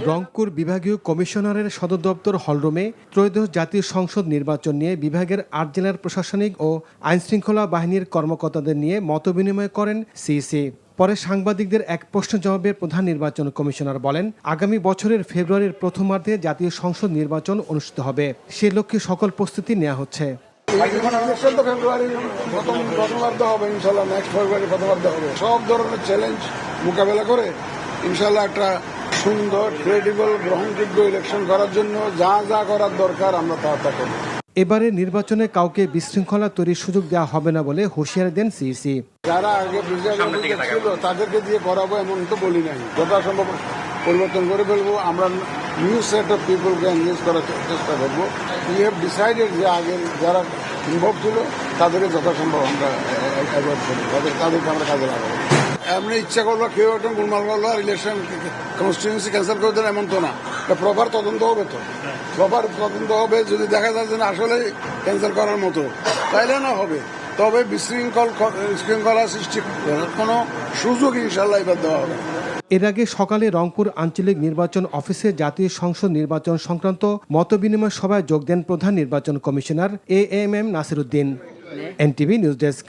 রংপুর বিভাগীয় কমিশনারের সদর দপ্তর হলরুমে ত্রয়োদশ জাতীয় সংসদ নির্বাচন নিয়ে বিভাগের ৮ জেলার প্রশাসনিক ও আইনশৃঙ্খলা বাহিনীর কর্মকর্তাদের নিয়ে মতবিনিময় করেন সিইসি। পরে সাংবাদিকদের এক প্রশ্ন জবাবে প্রধান নির্বাচন কমিশনার বলেন, আগামী বছরের ফেব্রুয়ারির প্রথমার্ধে জাতীয় সংসদ নির্বাচন অনুষ্ঠিত হবে। সে লক্ষ্যে সকল প্রস্তুতি নেওয়া হচ্ছে। ফেব্রুয়ারি প্রথমার্ধে হবে ইনশাল্লাহ, নেক্সট ফেব্রুয়ারি প্রথমার্ধে হবে। সব ধরনের চ্যালেঞ্জ মোকাবেলা করে ইনশাল্লাহ একটা সুন্দর, ক্রেডিবল, গ্রহণযোগ্য ইলেকশন করার জন্য যা যা করার দরকার আমরা তা করব। এবারে নির্বাচনে কাউকে বিশৃঙ্খলা তৈরির সুযোগ দেওয়া হবে না বলে হুঁশিয়ারি দেন সিইসি। যারা আগে ছিল তাদেরকে দিয়ে করাবো এমন তো বলি নাই, যথাসম্ভব পরিবর্তন করে ফেলবো। আমরা নিউ সেট অফ পিপলকে এনগেজ করার চেষ্টা করবো। উই হ্যাভ ডিসাইডেড যে আগে যারা ইনভলভ ছিল তাদেরকে যথাসম্ভব আমরা অ্যাভয়েড করবো, তাদেরকে আমরা কাজে লাগাবো। এমনি ইচ্ছা করলো কেউ একটা গোলমাল করলো আর ইলেকশন কনস্টিটিউয়েন্সি ক্যান্সেল করে দেন এমন তো না। প্রপার তদন্ত হবে, তো প্রপার তদন্ত হবে। যদি দেখা যায় যে আসলে ক্যান্সেল করার মতো তাইলে না হবে, তবে বিশৃঙ্খলা সৃষ্টি করার কোনো সুযোগ ইনশাল্লাহ এবার দেওয়া হবে। এর আগে সকালে রংপুর আঞ্চলিক নির্বাচন অফিসে জাতীয় সংসদ নির্বাচন সংক্রান্ত মতবিনিময় সভায় যোগ দেন প্রধান নির্বাচন commissioner AMM Nasir Uddin. NTV news desk.